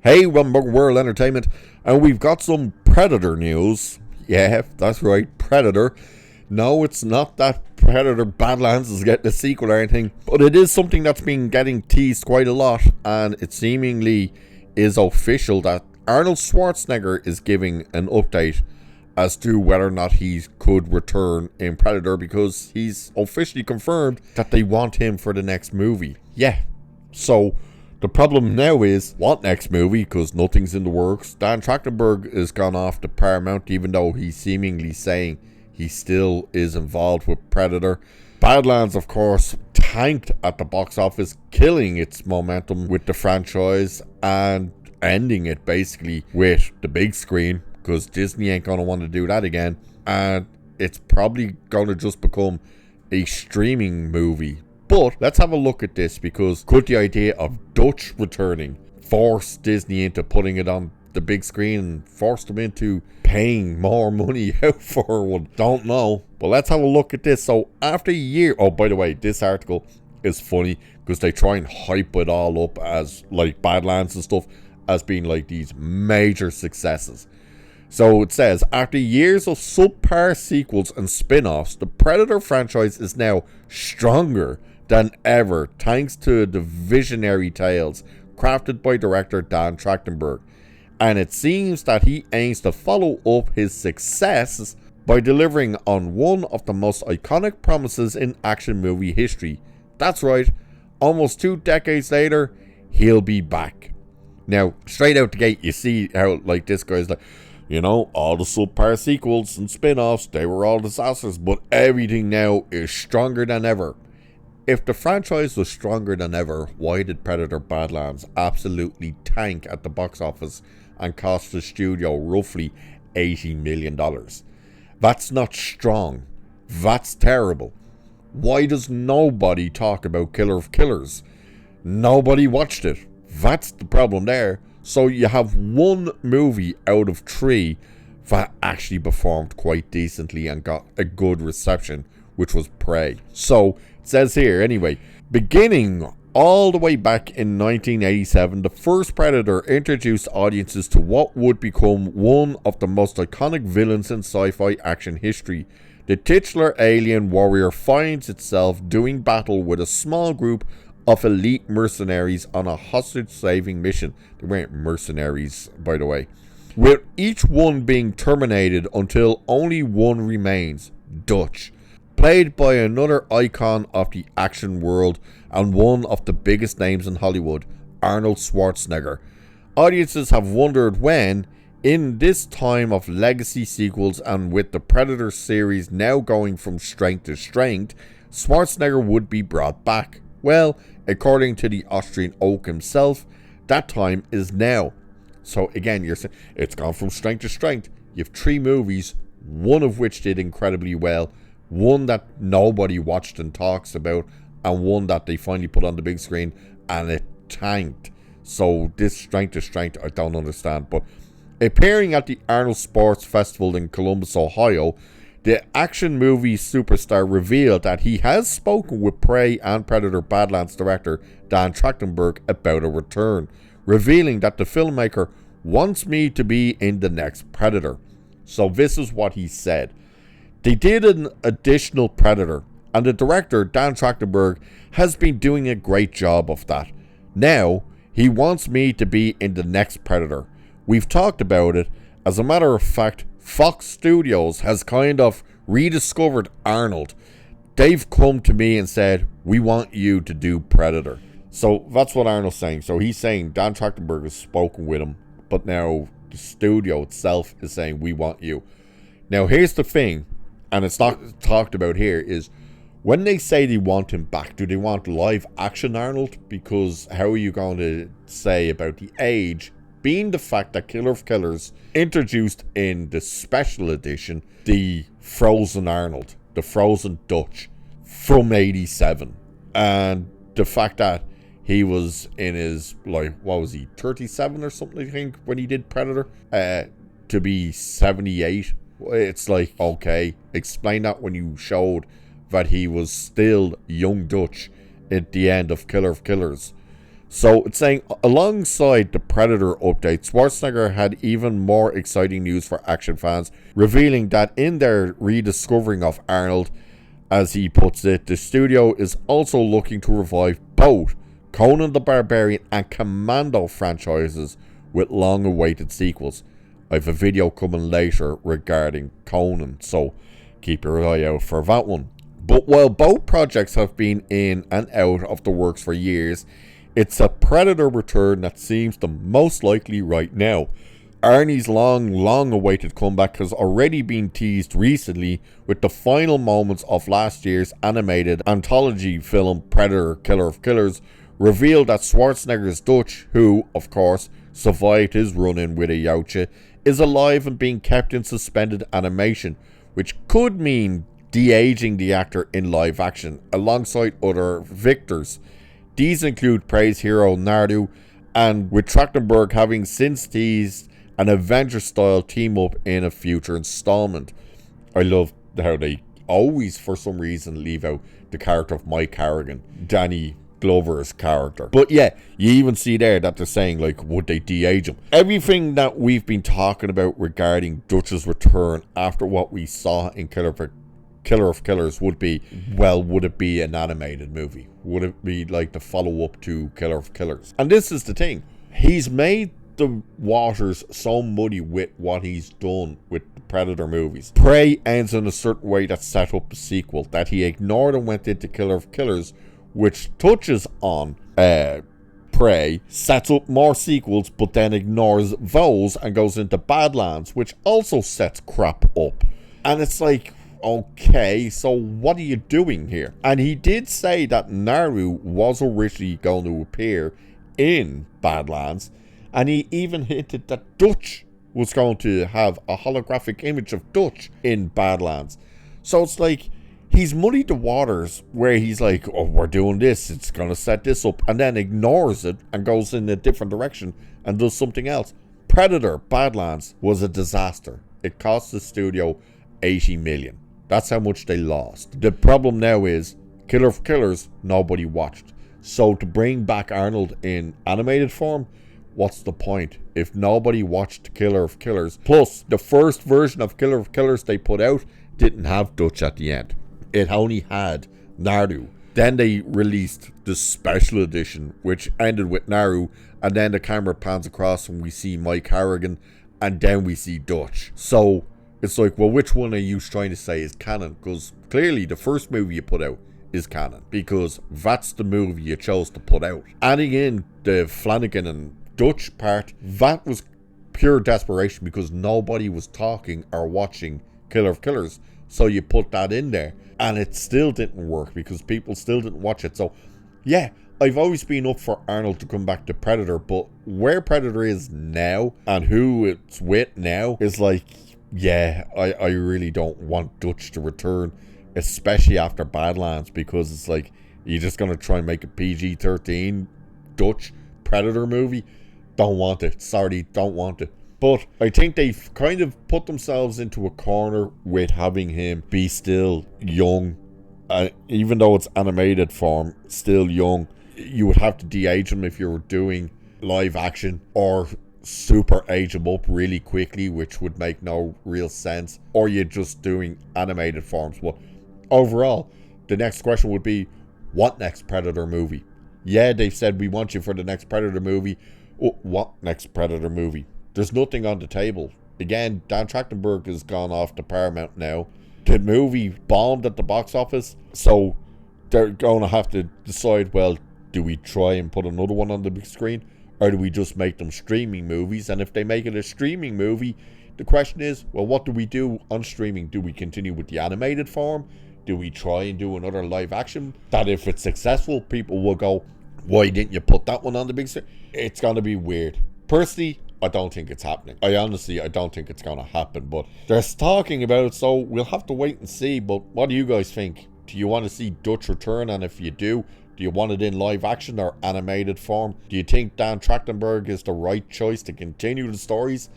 Hey, Rumble World Entertainment, and we've got some Predator news. Yeah, that's right, Predator. No, it's not that Predator Badlands is getting a sequel or anything, but it is something that's been getting teased quite a lot, and it seemingly is official that Arnold Schwarzenegger is giving an update as to whether or not he could return in Predator, because he's officially confirmed that they want him for the next movie. Yeah, so the problem now is, what next movie? Because nothing's in the works. Dan Trachtenberg has gone off to Paramount, even though he's seemingly saying he still is involved with Predator. Badlands, of course, tanked at the box office, killing its momentum with the franchise and ending it basically with the big screen, because Disney ain't going to want to do that again. And it's probably going to just become a streaming movie. But let's have a look at this, because could the idea of Dutch returning force Disney into putting it on the big screen and force them into paying more money out for one? Don't know. But let's have a look at this. So after a year, oh, by the way, this article is funny because they try and hype it all up as like Badlands and stuff as being like these major successes. So it says, after years of subpar sequels and spin-offs, the Predator franchise is now stronger than ever thanks to the visionary tales crafted by director Dan Trachtenberg. And it seems that he aims to follow up his success by delivering on one of the most iconic promises in action movie history. That's right, almost 2 decades later, he'll be back. Now, straight out the gate, you see how like this guy's like, you know, all the subpar sequels and spin-offs, they were all disasters, but everything now is stronger than ever. If the franchise was stronger than ever, why did Predator Badlands absolutely tank at the box office and cost the studio roughly $80 million? That's not strong. That's terrible. Why does nobody talk about Killer of Killers? Nobody watched it. That's the problem there. So you have one movie out of 3 that actually performed quite decently and got a good reception, which was Prey. So it says here, anyway, beginning all the way back in 1987, the first Predator introduced audiences to what would become one of the most iconic villains in sci-fi action history. The titular alien warrior finds itself doing battle with a small group of elite mercenaries on a hostage-saving mission. They weren't mercenaries, by the way. With each one being terminated until only one remains, Dutch. Played by another icon of the action world and one of the biggest names in Hollywood, Arnold Schwarzenegger. Audiences have wondered when, in this time of legacy sequels and with the Predator series now going from strength to strength, Schwarzenegger would be brought back. Well, according to the Austrian Oak himself, that time is now. So again, you're saying it's gone from strength to strength. You have 3 movies, one of which did incredibly well, one that nobody watched and talks about, and one that they finally put on the big screen and it tanked. So this strength to strength, I don't understand. But appearing at the Arnold Sports Festival in Columbus, Ohio, the action movie superstar revealed that he has spoken with Prey and Predator Badlands director Dan Trachtenberg about a return, revealing that the filmmaker wants me to be in the next Predator. So this is what he said. They did an additional Predator, and the director, Dan Trachtenberg, has been doing a great job of that. Now, he wants me to be in the next Predator. We've talked about it. As a matter of fact, Fox Studios has kind of rediscovered Arnold. They've come to me and said, we want you to do Predator. So that's what Arnold's saying. So he's saying Dan Trachtenberg has spoken with him, but now the studio itself is saying, we want you. Now here's the thing, and it's not talked about here, is when they say they want him back, do they want live action Arnold? Because how are you going to say about the age, being the fact that Killer of Killers introduced in the special edition the Frozen Arnold, the Frozen Dutch from 87, and the fact that he was in his, like, what was he, 37 or something, I think, when he did Predator, to be 78. It's like, okay, explain that when you showed that he was still young Dutch at the end of Killer of Killers. So it's saying, alongside the Predator update, Schwarzenegger had even more exciting news for action fans, revealing that in their rediscovering of Arnold, as he puts it, the studio is also looking to revive both Conan the Barbarian and Commando franchises with long-awaited sequels. I have a video coming later regarding Conan, so keep your eye out for that one. But while both projects have been in and out of the works for years, it's a Predator return that seems the most likely right now. Arnie's long-awaited comeback has already been teased recently with the final moments of last year's animated anthology film Predator Killer of Killers revealed that Schwarzenegger's Dutch, who, of course, survived his run-in with a yautja, is alive and being kept in suspended animation, which could mean de-aging the actor in live action alongside other victors. These include praise hero Nardu, and with Trachtenberg having since teased an Avenger-style team-up in a future installment. I love how they always, for some reason, leave out the character of Mike Harrigan, Danny Glover's character. But yeah, you even see there that they're saying, like, would they de-age him? Everything that we've been talking about regarding Dutch's return after what we saw in Killer of Killers would be, well, would it be an animated movie? Would it be like the follow-up to Killer of Killers? And this is the thing. He's made the waters so muddy with what he's done with the Predator movies. Prey ends in a certain way that set up the sequel, that he ignored and went into Killer of Killers, which touches on Prey, sets up more sequels, but then ignores those and goes into Badlands, which also sets crap up. And it's like, okay, so what are you doing here? And he did say that Naru was originally going to appear in Badlands, and he even hinted that Dutch was going to have a holographic image of Dutch in Badlands. So it's like, he's muddied the waters where he's like, oh, we're doing this, it's going to set this up, and then ignores it and goes in a different direction and does something else. Predator Badlands was a disaster. It cost the studio $80 million. That's how much they lost. The problem now is, Killer of Killers, nobody watched. So to bring back Arnold in animated form, what's the point? If nobody watched Killer of Killers, plus the first version of Killer of Killers they put out didn't have Dutch at the end. It only had Naru. Then they released the special edition, which ended with Naru, and then the camera pans across and we see Mike Harrigan, and then we see Dutch. So it's like, well, which one are you trying to say is canon? Because clearly the first movie you put out is canon, because that's the movie you chose to put out. Adding in the Flanagan and Dutch part, that was pure desperation because nobody was talking or watching Killer of Killers. So you put that in there, and it still didn't work because people still didn't watch it. So yeah, I've always been up for Arnold to come back to Predator, but where Predator is now and who it's with now is like, yeah, I really don't want Dutch to return, especially after Badlands, because it's like, you're just going to try and make a PG-13 Dutch Predator movie? Don't want it. Sorry, don't want it. But I think they've kind of put themselves into a corner with having him be still young. Even though it's animated form, still young. You would have to de-age him if you were doing live action, or super age him up really quickly, which would make no real sense. Or you're just doing animated forms. But overall, the next question would be, what next Predator movie? Yeah, they've said we want you for the next Predator movie. Oh, what next Predator movie? There's nothing on the table. Again, Dan Trachtenberg has gone off to Paramount now. The movie bombed at the box office, so they're going to have to decide, well, do we try and put another one on the big screen, or do we just make them streaming movies? And if they make it a streaming movie, the question is, well, what do we do on streaming? Do we continue with the animated form? Do we try and do another live action? That if it's successful, people will go, why didn't you put that one on the big screen? It's going to be weird. Personally, I don't think it's happening. I don't think it's going to happen, but they're talking about it, so we'll have to wait and see. But what do you guys think? Do you want to see Dutch return? And if you do you want it in live action or animated form? Do you think Dan Trachtenberg is the right choice to continue the stories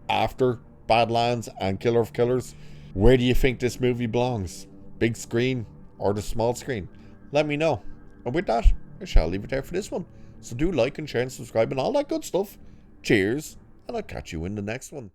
after Badlands and Killer of Killers? Where do you think this movie belongs? Big screen or the small screen? Let me know. And with that, I shall leave it there for this one. So do like and share and subscribe and all that good stuff. Cheers, and I'll catch you in the next one.